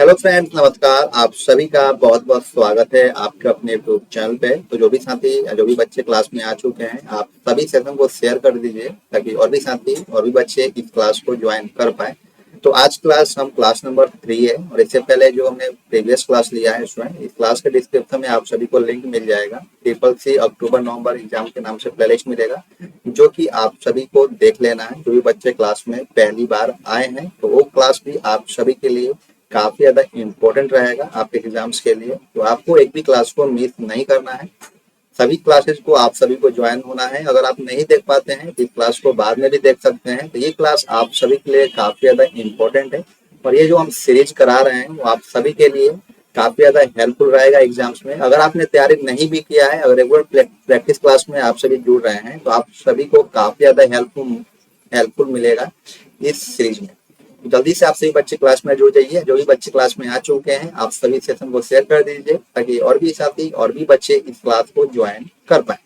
Hello friends, नमस्कार। आप सभी का बहुत बहुत स्वागत है आपके अपने यूट्यूब चैनल पे। तो जो भी साथी जो भी बच्चे क्लास में आ चुके हैं, आप सभी सेशन को शेयर कर दीजिए ताकि और भी साथी और भी बच्चे इस क्लास को ज्वाइन कर पाए। तो आज हम क्लास नंबर 3 है और इससे पहले जो हमने प्रीवियस क्लास लिया है स्टूडेंट, इस क्लास के डिस्क्रिप्शन में आप सभी को लिंक मिल जाएगा। ट्रिपल सी अक्टूबर नवंबर एग्जाम के नाम से प्लेलिस्ट मिलेगा, जो कि आप सभी को देख लेना है। जो भी बच्चे क्लास में पहली बार आए हैं तो वो क्लास भी आप सभी के लिए काफी ज्यादा इम्पोर्टेंट रहेगा आपके एग्जाम्स के लिए। तो आपको एक भी क्लास को मिस नहीं करना है, सभी क्लासेस को आप सभी को ज्वाइन होना है। अगर आप नहीं देख पाते हैं तो इस क्लास को बाद में भी देख सकते हैं। तो ये क्लास आप सभी के लिए काफी ज्यादा इम्पोर्टेंट है और ये जो हम सीरीज करा रहे हैं वो आप सभी के लिए काफी ज्यादा हेल्पफुल रहेगा एग्जाम्स में। अगर आपने तैयारी नहीं भी किया है, अगर रेगुलर प्रैक्टिस क्लास में आप सभी जुड़ रहे हैं तो आप सभी को काफी ज्यादा हेल्पफुल मिलेगा इस सीरीज में। जल्दी से आप सभी बच्चे क्लास में जुड़ जाइए। जो भी बच्चे क्लास में आ चुके हैं आप सभी सेशन को शेयर कर दीजिए ताकि और भी साथी और भी बच्चे इस क्लास को ज्वाइन कर पाए।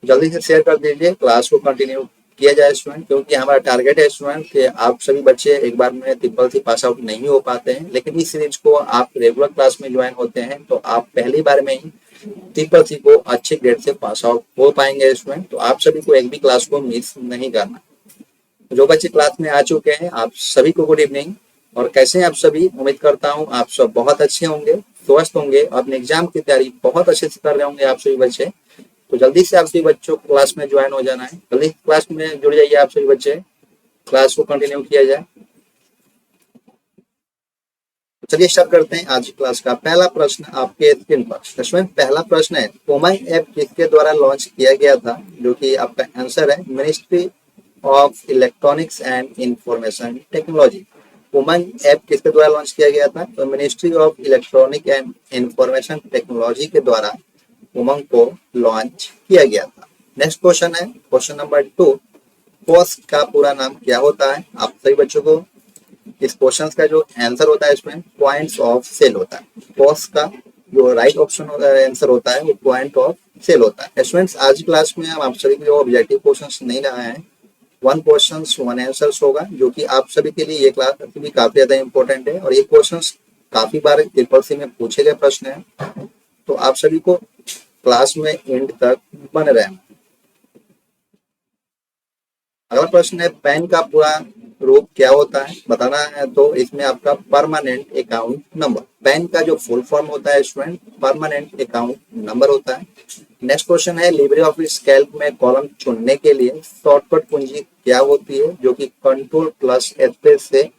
जल्दी से शेयर कर दीजिए, क्लास को कंटिन्यू किया जाए स्टूडेंट, क्योंकि हमारा टारगेट है स्टूडेंट कि आप सभी बच्चे एक बार में ट्रिपल सी पास आउट नहीं हो पाते हैं, लेकिन इस सीरीज को आप रेगुलर क्लास में ज्वाइन होते हैं तो आप पहली बार में ही ट्रिपल सी को अच्छे ग्रेड से पास आउट हो पाएंगे स्टूडेंट। तो आप सभी को एक भी क्लास को मिस नहीं करना। जो बच्चे क्लास में आ चुके हैं आप सभी को गुड इवनिंग। और कैसे हैं आप सभी? उम्मीद करता हूं आप सब बहुत अच्छे होंगे, स्वस्थ होंगे, अपने एग्जाम की तैयारी बहुत अच्छे से कर रहे होंगे आप सभी बच्चे। तो जल्दी से आप सभी बच्चों को क्लास में ज्वाइन हो जाना है, जल्दी क्लास में जुड़ जाइए आप सभी बच्चे, क्लास को कंटिन्यू किया जाए। चलिए स्टार्ट करते हैं आज की क्लास का पहला प्रश्न आपके स्क्रीन पर। इसमें पहला प्रश्न है, उमंग ऐप किसके द्वारा लॉन्च किया गया था? जो कि आपका आंसर है ministry of electronics and information technology. Umang app किसके द्वारा लॉन्च किया गया था? तो ministry of electronic and information technology के द्वारा उमंग को लॉन्च किया गया था। नेक्स्ट क्वेश्चन है क्वेश्चन नंबर 2, पॉस का पूरा नाम क्या होता है? आप सभी बच्चों को इस क्वेश्चन का जो आंसर होता है इसमें पॉइंट्स ऑफ सेल होता है। पॉस का जो राइट ऑप्शन होता है, आंसर होता है वो पॉइंट ऑफ सेल होता है। स्टूडेंट्स आज क्लास में हम आप सभी के जो ऑब्जेक्टिव क्वेश्चंस नहीं लाए हैं, 1 क्वेश्चन 1 आंसर होगा, जो कि आप सभी के लिए ये क्लास भी काफी ज्यादा इंपॉर्टेंट है और ये क्वेश्चन काफी बार ट्रिपल सी में पूछे गए प्रश्न है। तो आप सभी को क्लास में एंड तक बने रहें। अगला प्रश्न है, पैन का पूरा रूप क्या होता है? बताना है। तो इसमें आपका परमानेंट अकाउंट नंबर, पैन का जो फुल फॉर्म होता है स्टूडेंट परमानेंट अकाउंट नंबर होता है। नेक्स्ट क्वेश्चन है, लिब्रे ऑफिस कैल्क में कॉलम चुनने के लिए शॉर्टकट कुंजी क्या होती है? जो कि कंट्रोल प्लस स्पेस से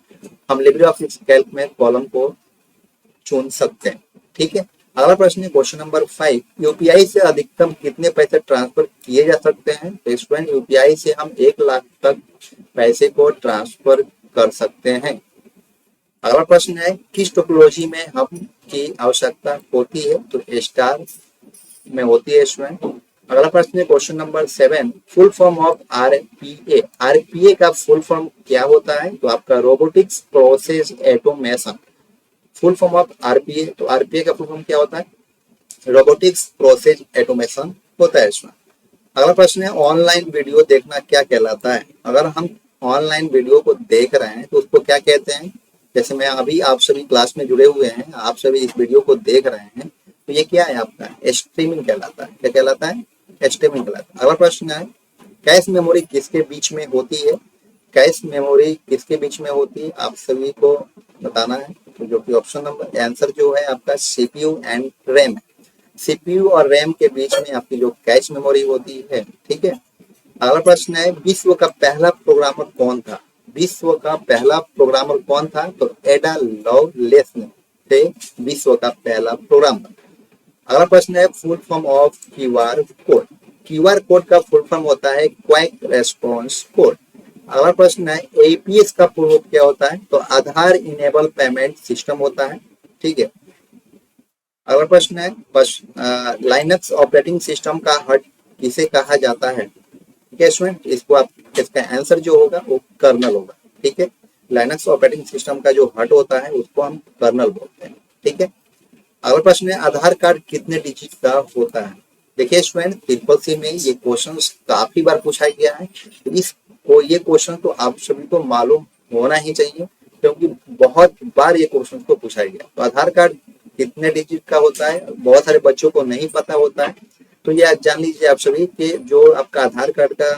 हम लिब्रे ऑफिस कैल्क में कॉलम को चुन सकते हैं। ठीक है। अगला प्रश्न है क्वेश्चन नंबर 5, यूपीआई से अधिकतम कितने पैसे ट्रांसफर किए जा सकते हैं? तो स्टूडेंट यूपीआई से हम 1 लाख तक पैसे को ट्रांसफर कर सकते हैं। अगला प्रश्न है, किस टोपोलॉजी में हम की आवश्यकता होती है? तो स्टार में होती है स्टूडेंट। अगला प्रश्न है question number 7, full form of RPA. RPA का फुल फॉर्म क्या होता है? तो आपका robotics process automation, full form of RPA. तो आरपीए का फुल फॉर्म क्या होता है? रोबोटिक्स प्रोसेस ऑटोमेशन होता है इसमें। अगला प्रश्न है, ऑनलाइन वीडियो देखना क्या कहलाता है? अगर हम ऑनलाइन वीडियो को देख रहे हैं तो उसको क्या कहते हैं? जैसे मैं अभी आप सभी क्लास में जुड़े हुए हैं, आप सभी इस वीडियो को देख रहे हैं, तो ये क्या है? आपका स्ट्रीमिंग कहलाता है। क्या कहलाता है? स्ट्रीमिंग कहलाता है। अगला प्रश्न है, कैश मेमोरी किसके बीच में होती है? कैश मेमोरी किसके बीच में होती है? आप सभी को बताना है। तो जो कि ऑप्शन नंबर आंसर जो है आपका सीपीयू एंड रैम है। सीपीयू और रैम के बीच में आपकी जो कैश मेमोरी होती है। ठीक है। अगला प्रश्न है, विश्व का पहला प्रोग्रामर कौन था? विश्व का पहला प्रोग्रामर कौन था? तो एडा लवलेस थे विश्व का पहला प्रोग्रामर। अगला प्रश्न है, full form of QR code. QR code का फुल फॉर्म होता है क्विक रेस्पॉन्स कोड। अगला प्रश्न है, एपीएस का पूर्ण रूप क्या होता है? तो आधार इनेबल पेमेंट सिस्टम होता है। ठीक है। अगला प्रश्न है, लाइनक्स ऑपरेटिंग सिस्टम का हट किसे कहा जाता है? ठीक है स्टूडेंट, इसको आप इसका आंसर जो होगा वो कर्नल होगा। ठीक है। लाइनक्स ऑपरेटिंग सिस्टम का जो हट होता है उसको हम कर्नल बोलते हैं। ठीक है। अगला प्रश्न है, आधार कार्ड कितने डिजिट का होता है? देखिए स्टूडेंट, ट्रिपल सी में ये क्वेश्चन काफी बार पूछा गया है, तो ये क्वेश्चन तो आप सभी को मालूम होना ही चाहिए। क्योंकि बहुत बार ये क्वेश्चन को पूछा गया। तो आधार कार्ड कितने डिजिट का होता है, बहुत सारे बच्चों को नहीं पता होता है। तो ये आज जान लीजिए आप सभी कि जो आपका आधार कार्ड का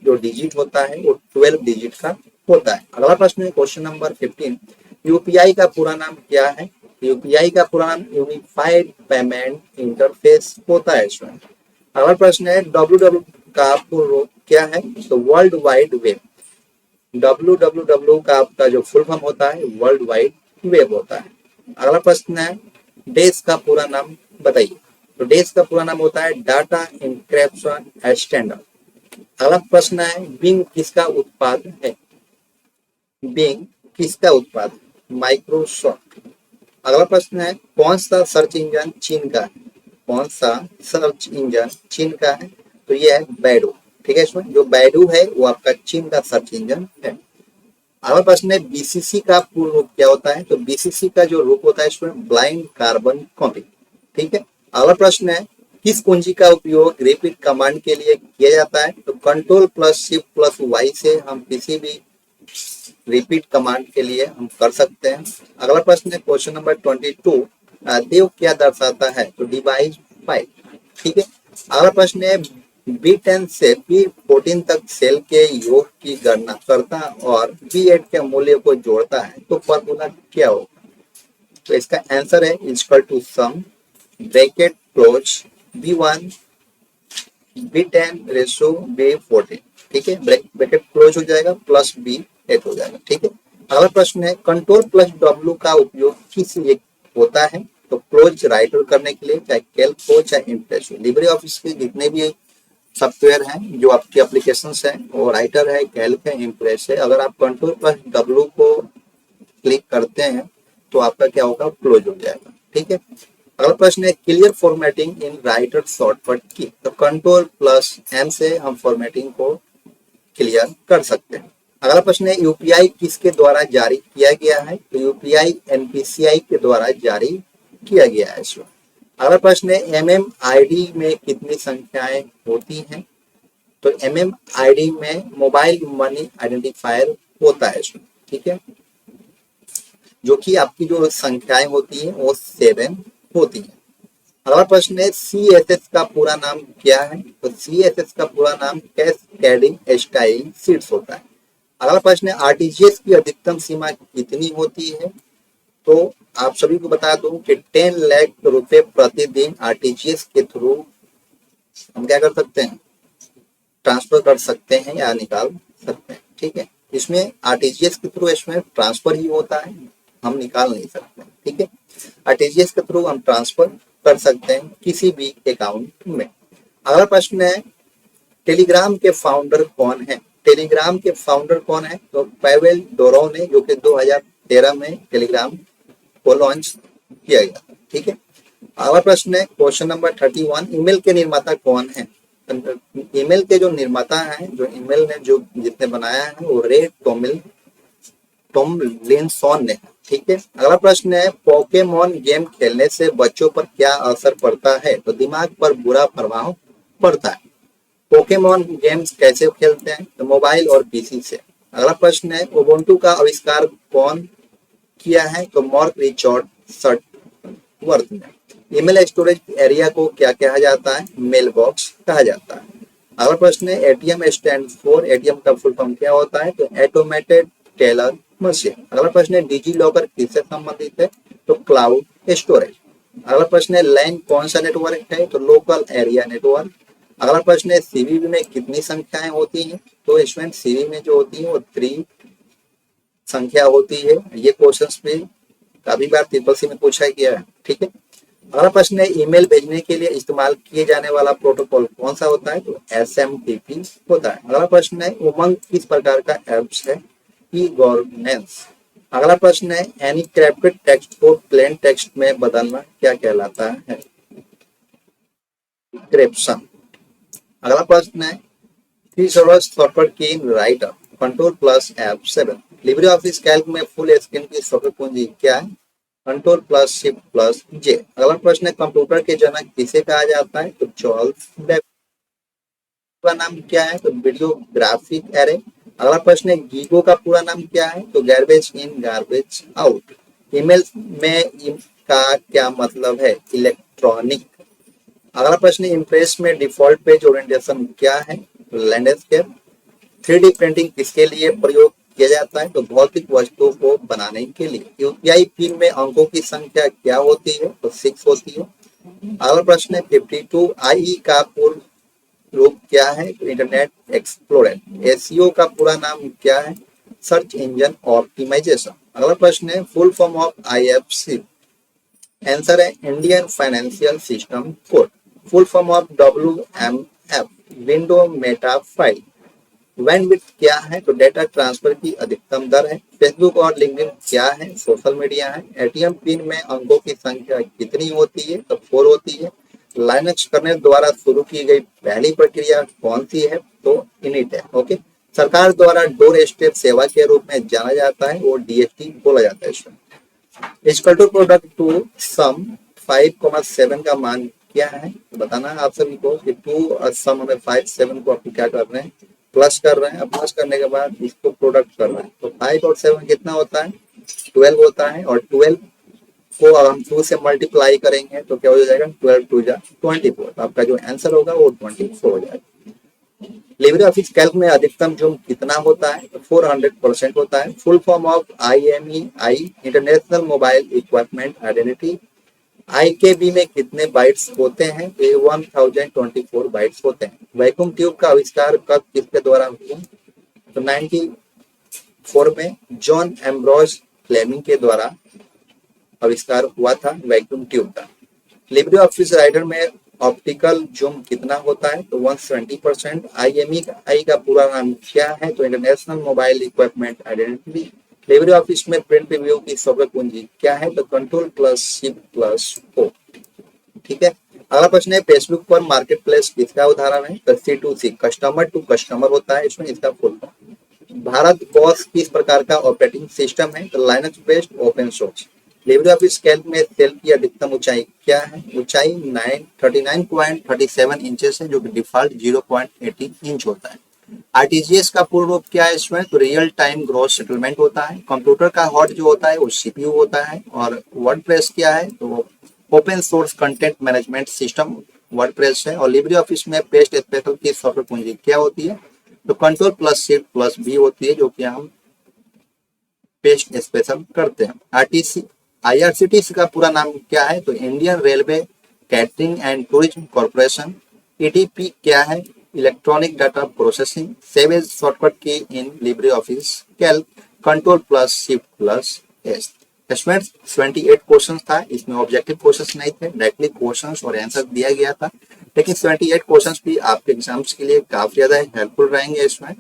जो डिजिट होता है वो 12 डिजिट का होता है। अगला प्रश्न है क्वेश्चन नंबर 15, यूपीआई का पूरा नाम क्या है? यूपीआई का पूरा नाम यूनिफाइड पेमेंट इंटरफेस होता है स्टूडेंट। अगला प्रश्न है डब्ल्यू का पूर्ण रूप क्या है? तो वर्ल्ड वाइड वेब। डब्ल्यू का आपका जो फुल फॉर्म होता है वर्ल्ड वाइड वेब होता है। अगला प्रश्न है डेस का पूरा नाम बताइए। तो डेस का पूरा नाम होता है डाटा इंक्रिप्शन स्टैंडर्ड। अगला प्रश्न है बिंग किसका उत्पाद है? बिंग किसका उत्पाद है? माइक्रोसॉफ्ट। अगला प्रश्न है कौन सा सर्च इंजन चीन का है? कौन सा सर्च इंजन चीन का है? तो ये है बैडू। ठीक है, इसमें जो बैडू है वो आपका चीन का सर्च इंजन है। अगला प्रश्न है बीसीसी का पूर्ण रूप क्या होता है? तो बीसीसी का जो रूप होता है इसमें ब्लाइंड कार्बन कॉपी। ठीक है। अगला प्रश्न है किस कुंजी का उपयोग रिपीट कमांड के लिए किया जाता है? तो control plus shift plus Y से हम किसी भी रिपीट कमांड के लिए हम कर सकते हैं। अगला प्रश्न है क्वेश्चन नंबर 22, देव क्या दर्शाता है? तो डिवाइस फाइल। ठीक है। अगला प्रश्न है B10 से B14 तक सेल के योग की गणना करता और B8 के मूल्य को जोड़ता है तो फॉर्मूला क्या होगा? तो इसका आंसर है equal to sum bracket close B1 B10 ratio B14। ठीक है, ब्रैकेट क्लोज हो जाएगा प्लस B8 हो जाएगा। ठीक है। अगला प्रश्न है कंट्रोल प्लस W का उपयोग किस लिए होता है? तो क्लोज राइटर करने के लिए, चाहे कैल्क हो चाहे इम्प्रेस हो। लिब्रे ऑफिस के जितने भी सॉफ्टवेयर हैं जो आपके एप्लीकेशंस हैं वो राइटर है, कैल्क है, इम्प्रेस है। अगर आप कंट्रोल प्लस W को क्लिक करते हैं तो आपका क्या होगा? क्लोज हो जाएगा। ठीक है। अगला प्रश्न है clear formatting in writer shortcut की। तो कंट्रोल प्लस M से हम फॉर्मेटिंग को क्लियर कर सकते हैं। अगला प्रश्न है यूपीआई किसके द्वारा जारी किया गया है? तो यूपीआई एनपीसीआई के द्वारा जारी किया गया है इसमें। अगला प्रश्न है एमएमआईडी में कितनी संख्याएं होती हैं? तो एमएमआईडी में मोबाइल मनी आइडेंटिफायर होता है इसमें। ठीक है, जो कि आपकी जो संख्याएं होती है वो 7 होती है। अगला प्रश्न है सीएसएस का पूरा नाम क्या है? तो सीएसएस का पूरा नाम कैस्केडिंग स्टाइल शीट्स होता है। अगला प्रश्न है आरटीजीएस की अधिकतम सीमा कितनी होती है? तो आप सभी को बता दूं कि 10 लाख रुपए प्रतिदिन आरटीजीएस के थ्रू हम क्या कर सकते हैं? ट्रांसफर कर सकते हैं या निकाल सकते हैं। ठीक है, इसमें आरटीजीएस के थ्रू इसमें ट्रांसफर ही होता है, हम निकाल नहीं सकते। ठीक है, आरटीजीएस के थ्रू हम ट्रांसफर कर सकते हैं किसी भी अकाउंट में। अगला प्रश्न है टेलीग्राम के फाउंडर कौन है? टेलीग्राम के फाउंडर कौन है? तो पैवेल डोरो ने, जो कि 2013 में टेलीग्राम को लॉन्च किया गया। ठीक है। अगला प्रश्न है क्वेश्चन नंबर 31, ईमेल के निर्माता कौन है? ईमेल के जो निर्माता हैं, जो ईमेल ने जो जिसने बनाया है वो रे टॉमलिंसन ने। ठीक है। अगला प्रश्न है पोकेमोन गेम खेलने से बच्चों पर क्या असर पड़ता है? तो दिमाग पर बुरा प्रभाव पड़ता है। पोकेमोन गेम्स कैसे खेलते हैं? तो मोबाइल और पीसी से। अगला प्रश्न है उबुंटू का आविष्कार कौन किया है? तो मार्क रिचर्ड शटवर्थ ने। ईमेल स्टोरेज एरिया को क्या कहा जाता है? मेल बॉक्स कहा जाता है। अगला प्रश्न है एटीएम स्टैंड फॉर, एटीएम का फुल फॉर्म क्या होता है? तो ऑटोमेटेड टेलर मशीन। अगला प्रश्न है डिजी लॉकर किससे संबंधित है? तो क्लाउड स्टोरेज। अगला प्रश्न है लैन कौन सा नेटवर्क है? तो लोकल एरिया नेटवर्क। अगला प्रश्न है सीवीवी में कितनी संख्याएं होती हैं? तो इसमें सीवी में जो होती है वो 3 संख्या होती है। ये क्वेश्चंस में काफी बार ट्रिपल सी में पूछा गया है। ठीक है। अगला प्रश्न है ईमेल भेजने के लिए इस्तेमाल किए जाने वाला प्रोटोकॉल कौन सा होता है? तो एसएमटीपी होता है। अगला प्रश्न है उमंग किस प्रकार का एप्स है? E governance. अगला प्रश्न है एनक्रिप्टेड टेक्स्ट को प्लेन टेक्स्ट में बदलना क्या कहलाता है? एन्क्रिप्शन। अगला प्रश्न है three shortcut key in writer control plus F7। Libre office Calc में फुल स्क्रीन की शॉर्टकट कुंजी क्या है? कंट्रोल प्लस शिफ्ट प्लस जे। अगला प्रश्न है कंप्यूटर के जनक किसे कहा जाता है? तो चार्ल्स बेबेज। का नाम क्या है? तो वीडियो ग्राफिक एरे। अगला प्रश्न है गीगो का पूरा नाम क्या है? तो garbage in garbage out. Email में का क्या मतलब है? इलेक्ट्रॉनिक। अगला प्रश्न है इम्प्रेस में डिफॉल्ट पेज ओरिएंटेशन क्या है? लैंडस्केप। 3D प्रिंटिंग किसके लिए प्रयोग किया जाता है? तो भौतिक वस्तुओं को बनाने के लिए। यूपीआई पिन में अंकों की संख्या क्या होती है? तो 6 होती है। अगला प्रश्न है 52 आई का पूर्ण रूप क्या है? तो इंटरनेट एक्सप्लोरर। एसईओ का पूरा नाम क्या है? Search engine optimisation. अगला प्रश्न है full form of IFC. Answer है Indian financial system code. Full form of WMF window meta file. Bandwidth क्या है? तो डेटा ट्रांसफर की अधिकतम दर है। फेसबुक और लिंक्डइन क्या है? सोशल मीडिया है। एटीएम पिन में अंकों की संख्या कितनी होती है? तो 4 होती है। लाइनक्स कर्नेल द्वारा शुरू की गई पहली प्रक्रिया कौन सी है? तो इनिट है। ओके, सरकार द्वारा डोर स्टेप सेवा के रूप में जाना जाता है और डीएसटी बोला जाता है इसमें। Equal to product to some 5,7 का मान क्या है? तो बताना है आप सभी को कि 2 और सम में 5 7 को आप क्या कर रहे हैं? प्लस कर रहे हैं। अब प्लस करने के बाद इसको प्रोडक्ट कर रहे हैं तो 5 और 7 कितना होता है? 12 होता है। और 12 को अब हम 2 से मल्टीप्लाई करेंगे तो क्या हो जाएगा? 12 2 जा 24। तो आपका जो आंसर होगा वो 24 हो जाएगा। लिब्रे ऑफिस कैल्क में अधिकतम जूम कितना होता है? 400% होता है। Full form of IMEI international mobile equipment identity. IKB में कितने बाइट्स होते हैं? 1024 बाइट्स होते हैं। वैक्यूम ट्यूब का आविष्कार कब किसके द्वारा हुआ? तो 94 में जॉन एम्ब्रोज फ्लेमिंग के द्वारा आविष्कार हुआ था वैक्यूम ट्यूब का। लिब्रे ऑफिस राइटर में ऑप्टिकल जूम कितना होता है? तो 120%। IMEI का पूरा नाम क्या है? तो international mobile equipment identity. Libre Office में प्रिंट रिव्यू की शब्द कुंजी क्या है? तो control plus shift plus O. ठीक है। अगला प्रश्न है फेसबुक पर मार्केट प्लेस किसका उदाहरण है? तो C2C कस्टमर टू कस्टमर होता है इसमें, इसका फुल फॉर्म। भारत बॉस किस प्रकार का ऑपरेटिंग सिस्टम है? तो Linux based open source. Libre office Calc में सेल की अधिकतम ऊंचाई क्या है? ऊंचाई 39.37 इंचेस है जो कि डिफॉल्ट 0.18 इंच होता है। आरटीजीएस का पूर्ण रूप क्या है इसमें? तो रियल टाइम ग्रॉस सेटलमेंट होता है। कंप्यूटर का हॉट जो होता है वो सीपीयू होता है। और वर्डप्रेस क्या है? तो open source content management system WordPress है। और लिब्रे ऑफिस में पेस्ट स्पेशल की सॉफ्टवेयर कुंजी क्या होती है? तो control plus shift plus B होती है जो कि हम पेस्ट स्पेशल करते हैं। IRCTC का पूरा नाम क्या है? तो Indian railway catering and tourism corporation. EDP क्या है? Electronic data processing. Save as shortcut key in LibreOffice Calc control plus shift plus S. इसमें 28 क्वेश्चन था। इसमें ऑब्जेक्टिव क्वेश्चन नहीं थे, डायरेक्टली क्वेश्चन और आंसर दिया गया था। लेकिन 28 क्वेश्चन भी आपके एग्जाम्स के लिए काफी ज्यादा हेल्पफुल रहेंगे इसमें।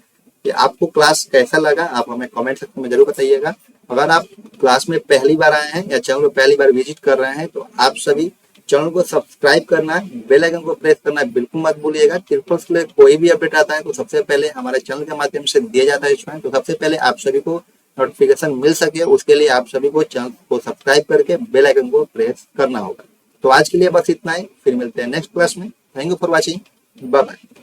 कि आपको क्लास कैसा लगा आप हमें कमेंट सेक्शन में जरूर बताइएगा। अगर आप क्लास में पहली बार आए हैं या चैनल को पहली बार विजिट कर रहे हैं तो आप सभी चैनल को सब्सक्राइब करना है, बेल आइकन को प्रेस करना बिल्कुल मत भूलिएगा। ट्रिपल्स के लिए कोई भी अपडेट आता है तो सबसे पहले हमारे चैनल के माध्यम से दिया जाता है इसमें। तो सबसे पहले आप सभी को नोटिफिकेशन मिल सके उसके लिए आप सभी को चैनल को सब्सक्राइब करके बेल आइकन को प्रेस करना होगा। तो आज के लिए बस इतना ही, फिर मिलते हैं नेक्स्ट क्लास में। Thank you for watching, bye bye.